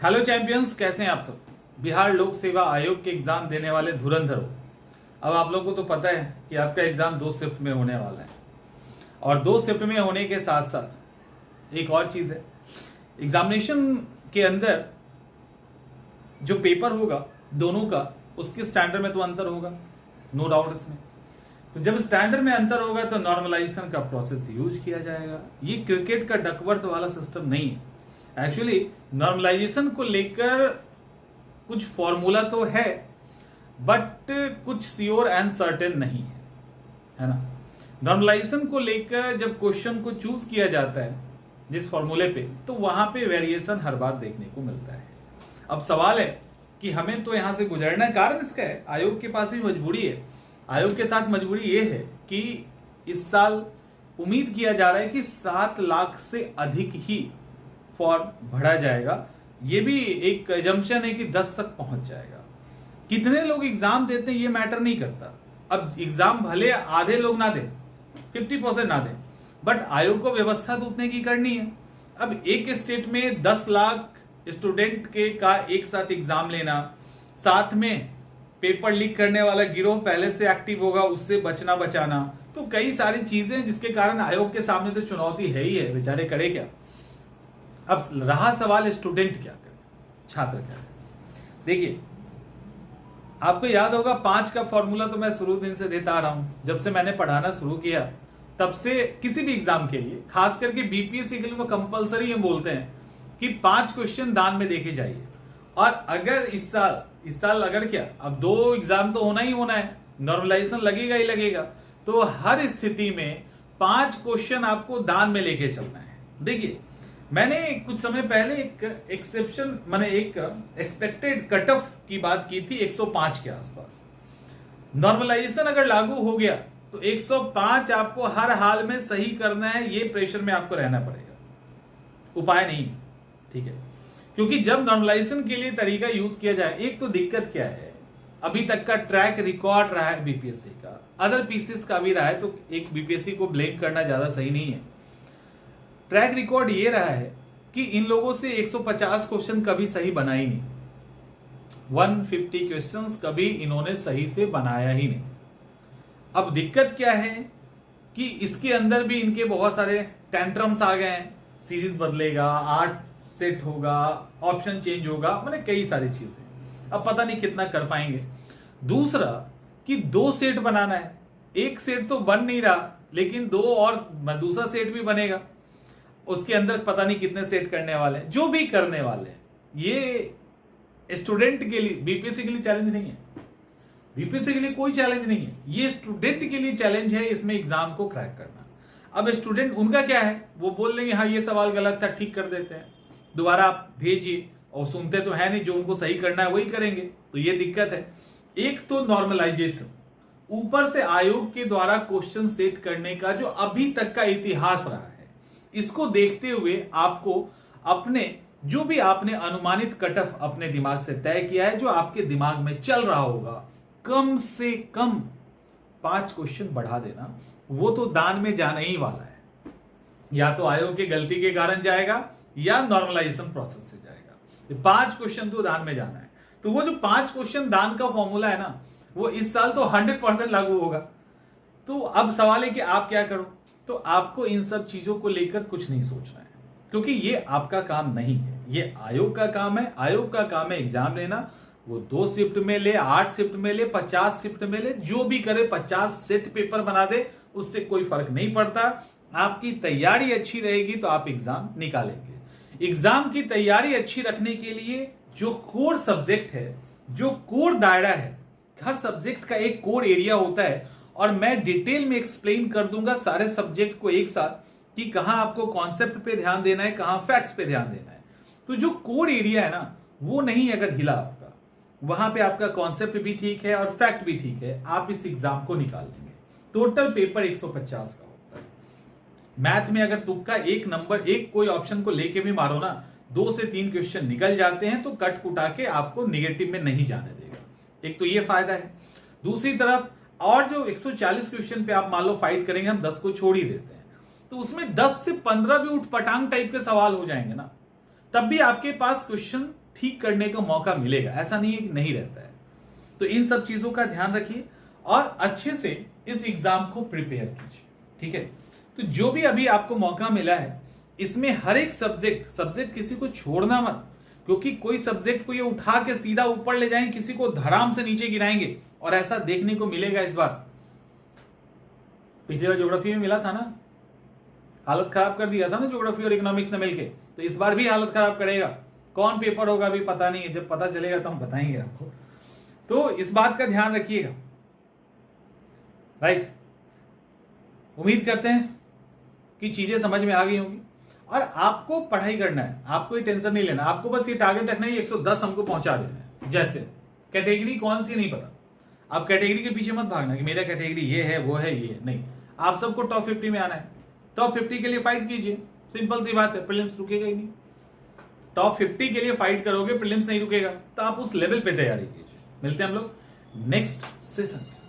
Hello champions, कैसे हैं आप सब। बिहार लोक सेवा आयोग के एग्जाम देने वाले धुरंधर हो। अब आप लोगों को तो पता है कि आपका एग्जाम 2 शिफ्ट में होने वाला है और 2 शिफ्ट में होने के साथ साथ एक और चीज है, एग्जामिनेशन के अंदर जो पेपर होगा दोनों का, उसके स्टैंडर्ड में तो अंतर होगा, नो डाउट इसमें। तो जब स्टैंडर्ड में अंतर होगा तो नॉर्मलाइजेशन का प्रोसेस यूज किया जाएगा। ये क्रिकेट का डकवर्थ वाला सिस्टम नहीं है। एक्चुअली नॉर्मलाइजेशन को लेकर कुछ फॉर्मूला तो है, बट कुछ श्योर एंड सर्टेन नहीं है ना। नॉर्मलाइजेशन को लेकर जब क्वेश्चन को चूज किया जाता है जिस फॉर्मूले पे, तो वहां पे वेरिएशन हर बार देखने को मिलता है। अब सवाल है कि हमें तो यहां से गुजरना है। कारण इसका है, आयोग के पास भी मजबूरी है। आयोग के साथ मजबूरी ये है कि इस साल उम्मीद किया जा रहा है कि 7 लाख से अधिक ही फॉर्म भरा जाएगा। ये भी एक एजम्पशन है कि 10 तक पहुंच जाएगा। कितने लोग एग्जाम देते हैं ये मैटर नहीं करता। अब एग्जाम भले आधे लोग ना दें, 50% ना दें, बट आयोग को व्यवस्था तो उतने की करनी है। अब एक स्टेट में 10 लाख स्टूडेंट के का एक साथ एग्जाम लेना, साथ में पेपर लीक करने वाला गिरोह पहले से एक्टिव होगा, उससे बचना बचाना, तो कई सारी चीजें जिसके कारण आयोग के सामने तो चुनौती है ही है। बेचारे करे क्या। अब रहा सवाल स्टूडेंट क्या करे, छात्र क्या करे। देखिए, आपको याद होगा 5 का फॉर्मूला तो मैं शुरू दिन से देता आ रहा हूं। जब से मैंने पढ़ाना शुरू किया तब से किसी भी एग्जाम के लिए, खास करके बीपीएससी के लिए, वो कंपलसरी हम बोलते हैं कि 5 क्वेश्चन दान में देखे जाइए। और अगर इस साल अगर क्या, अब 2 एग्जाम तो होना ही होना है, नॉर्मलाइजेशन लगेगा ही लगेगा, तो हर स्थिति में 5 क्वेश्चन आपको दान में लेके चलना है। देखिए, मैंने कुछ समय पहले एक एक्सेप्शन माने एक एक्सपेक्टेड कट ऑफ की बात की थी 105 के आसपास। नॉर्मलाइजेशन अगर लागू हो गया तो 105 आपको हर हाल में सही करना है, ये प्रेशर में आपको रहना पड़ेगा, उपाय नहीं। ठीक है, क्योंकि जब नॉर्मलाइजेशन के लिए तरीका यूज किया जाए, एक तो दिक्कत क्या है, अभी तक का ट्रैक रिकॉर्ड रहा है बीपीएससी का, अदर पीसीस का भी रहा है, तो एक बीपीएससी को ब्लेम करना ज्यादा सही नहीं है। ट्रैक रिकॉर्ड ये रहा है कि इन लोगों से 150 क्वेश्चन कभी सही बना ही नहीं, 150 क्वेश्चंस कभी इन्होंने सही से बनाया ही नहीं। अब दिक्कत क्या है कि इसके अंदर भी इनके बहुत सारे टेंट्रम्स आ गए हैं, सीरीज बदलेगा, 8 सेट होगा, ऑप्शन चेंज होगा, मतलब कई सारी चीजें। अब पता नहीं कितना कर पाएंगे। दूसरा कि 2 सेट बनाना है, एक सेट तो बन नहीं रहा, लेकिन 2 और दूसरा सेट भी बनेगा, उसके अंदर पता नहीं कितने सेट करने वाले हैं। जो भी करने वाले हैं, ये स्टूडेंट के लिए, बीपीएससी के लिए चैलेंज नहीं है, बीपीएससी के लिए कोई चैलेंज नहीं है, ये स्टूडेंट के लिए चैलेंज है इसमें एग्जाम को क्रैक करना। अब स्टूडेंट उनका क्या है, वो बोल देंगे हाँ ये सवाल गलत था, ठीक कर देते हैं, दोबारा आप भेजिए, और सुनते तो है नहीं, जो उनको सही करना है वही करेंगे। तो ये दिक्कत है। एक तो नॉर्मलाइजेशन, ऊपर से आयोग के द्वारा क्वेश्चन सेट करने का जो अभी तक का इतिहास रहा है, इसको देखते हुए आपको अपने जो भी आपने अनुमानित कट ऑफ अपने दिमाग से तय किया है, जो आपके दिमाग में चल रहा होगा, कम से कम 5 क्वेश्चन बढ़ा देना। वो तो दान में जाने ही वाला है, या तो आयोग की गलती के कारण जाएगा या नॉर्मलाइजेशन प्रोसेस से जाएगा। 5 क्वेश्चन तो दान में जाना है। तो वो जो 5 क्वेश्चन दान का फॉर्मूला है ना, वो इस साल तो 100% लागू होगा। तो अब सवाल है कि आप क्या करो। तो आपको इन सब चीजों को लेकर कुछ नहीं सोचना है, क्योंकि ये आपका काम नहीं है, ये आयोग का काम है। आयोग का काम है एग्जाम लेना। वो 2 शिफ्ट में ले, 8 शिफ्ट में ले, 50 शिफ्ट में ले, जो भी करे, 50 सेट पेपर बना दे, उससे कोई फर्क नहीं पड़ता। आपकी तैयारी अच्छी रहेगी तो आप एग्जाम निकालेंगे। एग्जाम की तैयारी अच्छी रखने के लिए जो कोर सब्जेक्ट है, जो कोर दायरा है, हर सब्जेक्ट का एक कोर एरिया होता है, और मैं डिटेल में एक्सप्लेन कर दूंगा सारे सब्जेक्ट को एक साथ कि कहां आपको कॉन्सेप्ट पे ध्यान देना है, कहां फैक्ट्स पे ध्यान देना है। तो जो कोर एरिया है ना, वो नहीं अगर हिला आपका, वहां पे आपका कॉन्सेप्ट भी ठीक है और फैक्ट भी ठीक है, आप इस एग्जाम को निकाल लेंगे। टोटल पेपर 150 का होता है। मैथ में अगर तुक्का एक नंबर, एक कोई ऑप्शन को लेके भी मारो ना, 2 से 3 क्वेश्चन निकल जाते हैं, तो कट कुटा के आपको नेगेटिव में नहीं जाने देगा। एक तो ये फायदा है। दूसरी तरफ और जो 140 क्वेश्चन पे आप मान लो फाइट करेंगे, हम 10 को छोड़ ही देते हैं, तो उसमें 10 से 15 भी उठपटांग टाइप के सवाल हो जाएंगे ना, तब भी आपके पास क्वेश्चन ठीक करने का मौका मिलेगा, ऐसा नहीं है कि नहीं रहता है। तो इन सब चीजों का ध्यान रखिए और अच्छे से इस एग्जाम को प्रिपेयर कीजिए, ठीक है। तो जो भी अभी आपको मौका मिला है इसमें हर एक सब्जेक्ट किसी को छोड़ना मत, क्योंकि कोई सब्जेक्ट को ये उठा के सीधा ऊपर ले जाएंगे, किसी को धड़ाम से नीचे गिराएंगे, और ऐसा देखने को मिलेगा इस बार। पिछली बार ज्योग्राफी में मिला था ना, हालत खराब कर दिया था ना ज्योग्राफी और इकोनॉमिक्स ने मिलके, तो इस बार भी हालत खराब करेगा। कौन पेपर होगा अभी पता नहीं है, जब पता चलेगा तो हम बताएंगे आपको। तो इस बात का ध्यान रखिएगा, राइट। उम्मीद करते हैं कि चीजें समझ में आ गई होंगी और आपको पढ़ाई करना है, आपको ये टेंशन नहीं लेना, आपको बस ये टारगेट रखना है 110 हमको पहुंचा देना है। जैसे कैटेगरी कौन सी नहीं पता, आप कैटेगरी के पीछे मत भागना कि मेरा कैटेगरी ये है वो है ये नहीं, आप सबको टॉप 50 में आना है। टॉप 50 के लिए फाइट कीजिए, सिंपल सी बात है, प्रीलिम्स रुकेगा ही नहीं। टॉप 50 के लिए फाइट करोगे, प्रीलिम्स नहीं रुकेगा, तो आप उस लेवल पे तैयारी कीजिए। मिलते हैं हम लोग नेक्स्ट सेशन में।